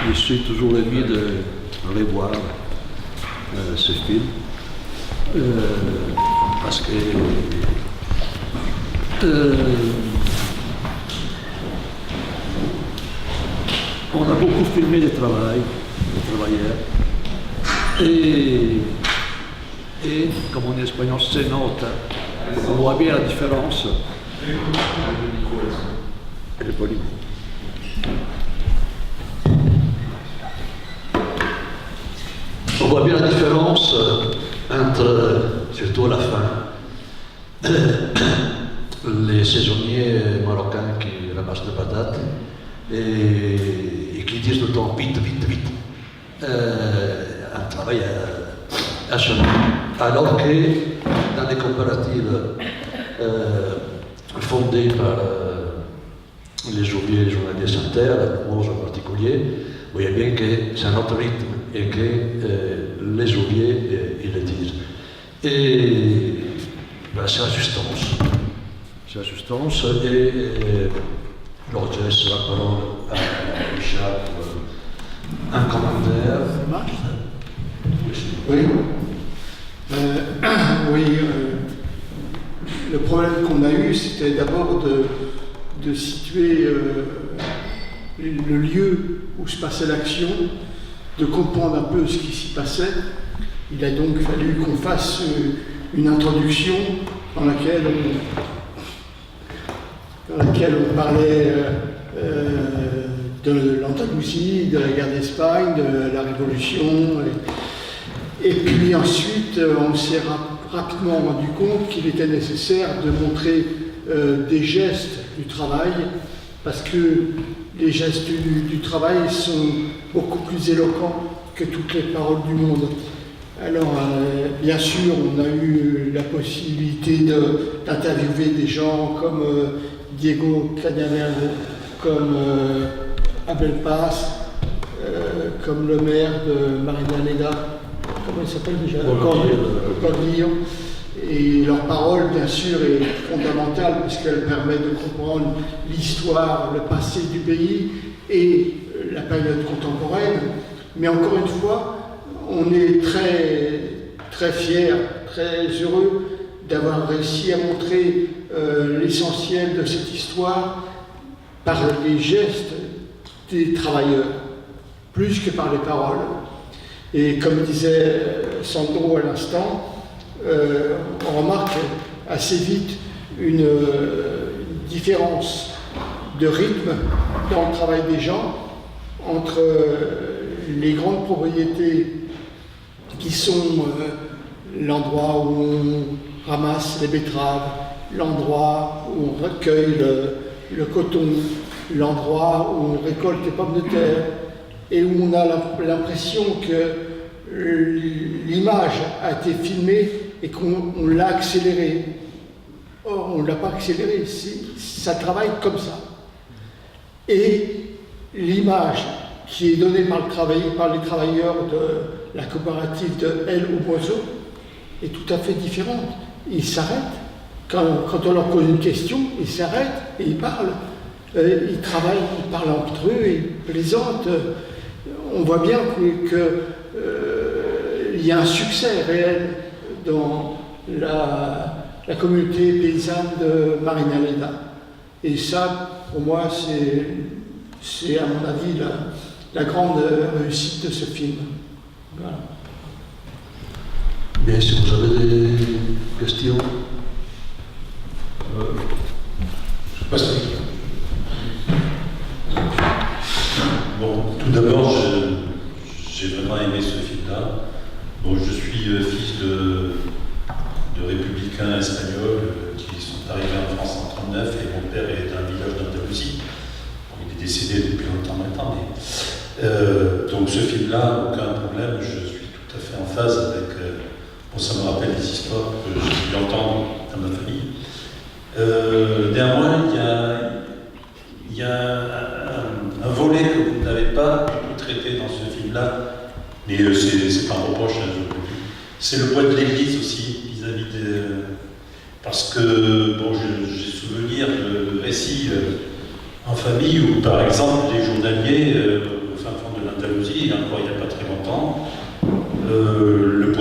je suis toujours envie de revoir ce film parce que on a beaucoup filmé les travailleurs, et comme en espagnol se note, on voit bien la différence. On voit bien la différence entre, surtout à la fin, les saisonniers marocains qui ramassent des patates et qui disent tout le temps vite, vite, vite. Un travail acharné. Alors que dans les coopératives fondées par les ouvriers et les journaliers sans terre, Rose en particulier, vous voyez bien que c'est un autre rythme et que les ouvriers, ils le disent. Et ben, c'est la substance. C'est la substance et alors je laisse la parole à Richard pour un commentaire. Oui. Oui. Le problème qu'on a eu, c'était d'abord de situer le lieu où se passait l'action, de comprendre un peu ce qui s'y passait. Il a donc fallu qu'on fasse une introduction dans laquelle on parlait de l'Andalousie, de la guerre d'Espagne, de la Révolution. Et puis ensuite, on s'est rapidement rendu compte qu'il était nécessaire de montrer des gestes du travail, parce que les gestes du travail sont beaucoup plus éloquents que toutes les paroles du monde. Alors, bien sûr, on a eu la possibilité d'interviewer des gens comme Diego Cañaveral, comme Abel Paz, comme le maire de Marinaleda, comment il s'appelle déjà? Cordillo. Et leur parole, bien sûr, est fondamentale puisqu'elle permet de comprendre l'histoire, le passé du pays et la période contemporaine. Mais encore une fois, on est très, très fiers, très heureux d'avoir réussi à montrer l'essentiel de cette histoire par les gestes des travailleurs, plus que par les paroles. Et comme disait Sandro à l'instant, on remarque assez vite une différence de rythme dans le travail des gens entre les grandes propriétés qui sont l'endroit où on ramasse les betteraves, l'endroit où on recueille le coton, l'endroit où on récolte les pommes de terre, et où on a l'impression que l'image a été filmée et qu'on l'a accélérée. Or, on ne l'a pas accélérée, ça travaille comme ça. Et l'image qui est donnée par les travailleurs de la coopérative de El Obozo est tout à fait différente. Ils s'arrêtent. Quand on leur pose une question, ils s'arrêtent et ils parlent. Ils travaillent, ils parlent entre eux, ils plaisantent. On voit bien qu'il y a un succès réel dans la communauté paysanne de Marinaleda. Et ça, pour moi, c'est à mon avis la grande réussite de ce film. Voilà. Bien, si vous avez des questions. Je passe. Bon, tout d'abord, j'ai vraiment aimé ce film-là. Bon, je suis fils de républicains espagnols qui sont arrivés en France en 1939 et mon père est d'un village d'Andalousie. Bon, il est décédé depuis longtemps maintenant, mais donc ce film-là, aucun problème, je suis tout à fait en phase avec. Bon, ça me rappelle des histoires que j'ai pu entendre dans ma famille. Néanmoins, il y a un volet que vous n'avez pas beaucoup traité dans ce film-là, mais c'est pas un reproche, c'est le poids de l'Église aussi vis-à-vis des. Parce que bon, j'ai souvenir de récits en famille où, par exemple, les journaliers au fin fond de encore il n'y a pas très longtemps, le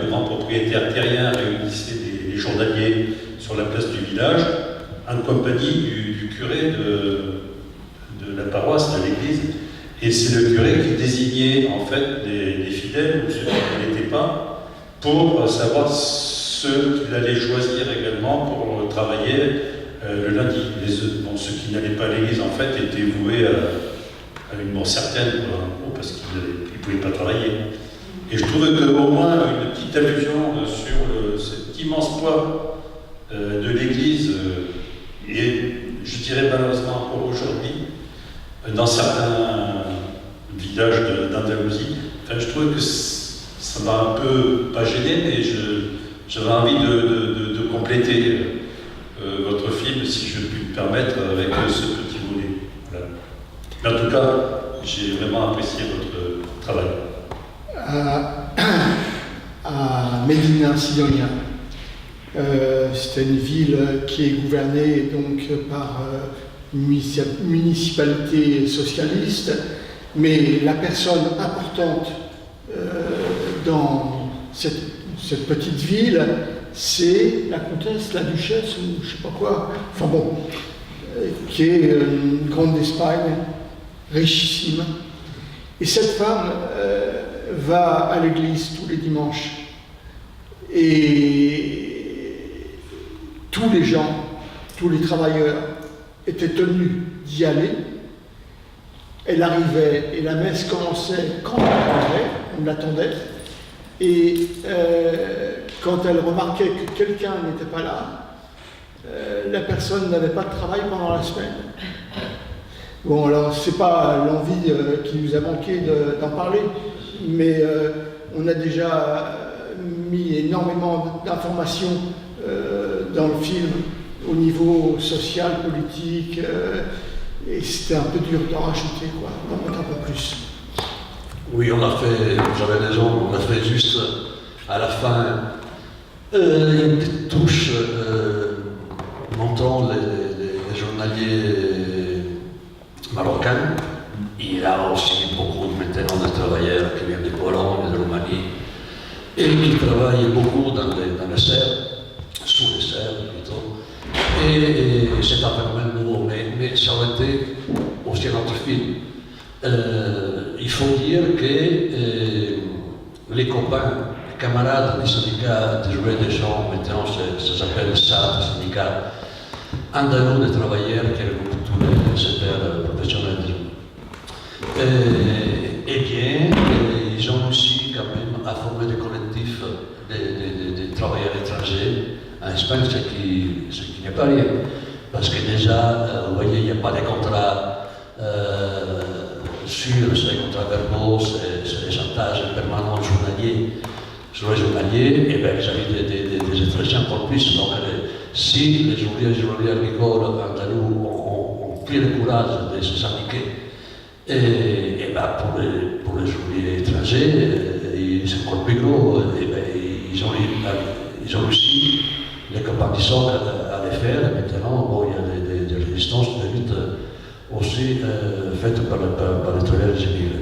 grand propriétaire terrien réunissait les journaliers sur la place du village en compagnie du curé de la paroisse, de l'église. Et c'est le curé qui désignait en fait les fidèles, ou ceux qui ne l'étaient pas, pour savoir ceux qu'il allait choisir également pour travailler le lundi. Ceux qui n'allaient pas à l'église en fait étaient voués à une mort certaine, parce qu'ils ne pouvaient pas travailler. Et je trouvais qu'au moins une petite allusion sur cet immense poids de l'église, et je dirais malheureusement encore aujourd'hui, dans certains villages d'Andalousie, enfin, je trouvais que ça m'a un peu, pas gêné, mais j'avais envie de compléter votre film, si je puis me permettre, avec ce petit volet. Voilà. Mais en tout cas, j'ai vraiment apprécié votre travail. À Medina Sidonia. C'est une ville qui est gouvernée donc par une municipalité socialiste, mais la personne importante dans cette petite ville, c'est la comtesse, la duchesse, ou je sais pas quoi, enfin bon, qui est une grande d'Espagne, richissime. Et cette femme va à l'église tous les dimanches. Et tous les gens, tous les travailleurs étaient tenus d'y aller. Elle arrivait et la messe commençait quand on l'attendait. Et quand elle remarquait que quelqu'un n'était pas là, la personne n'avait pas de travail pendant la semaine. Bon, alors, c'est pas l'envie qui nous a manqué d'en parler, mais on a déjà mis énormément d'informations dans le film au niveau social, politique, et c'était un peu dur d'en rajouter, quoi, d'en mettre un peu plus. Oui, on a fait, j'avais raison, on a fait juste à la fin une petite touche montrant les journaliers marocains. Il y a aussi beaucoup maintenant de travailleurs qui viennent de Pologne, de Roumanie, et qui travaillent beaucoup dans les serres, sous les serres plutôt. Et c'est un phénomène nouveau, mais ça aurait été aussi un autre film. Il faut dire que les copains, les camarades des syndicats de jouets des gens, maintenant ça s'appelle SAT, syndicat andalou des travailleurs qui regroupe tous les secteurs professionnels. Eh bien, ils ont aussi quand même à former des collectifs de travailleurs étrangers en Espagne, ce qui n'est pas rien. Parce que déjà, vous voyez, il n'y a pas de contrats sûrs, c'est des contrats verbaux, c'est des chantages permanents journaliers sur les journaliers, et bien ils avaient des étrangers encore plus. Donc, si les ouvriers et journaliers agricoles andalous ont pris le courage de se syndiquer, et ben pour les ouvriers étrangers, c'est encore plus gros, et ben ils ont réussi, les copains qui sont à les faire, et maintenant bon, il y a des résistances, des luttes aussi faites par les travailleurs civils.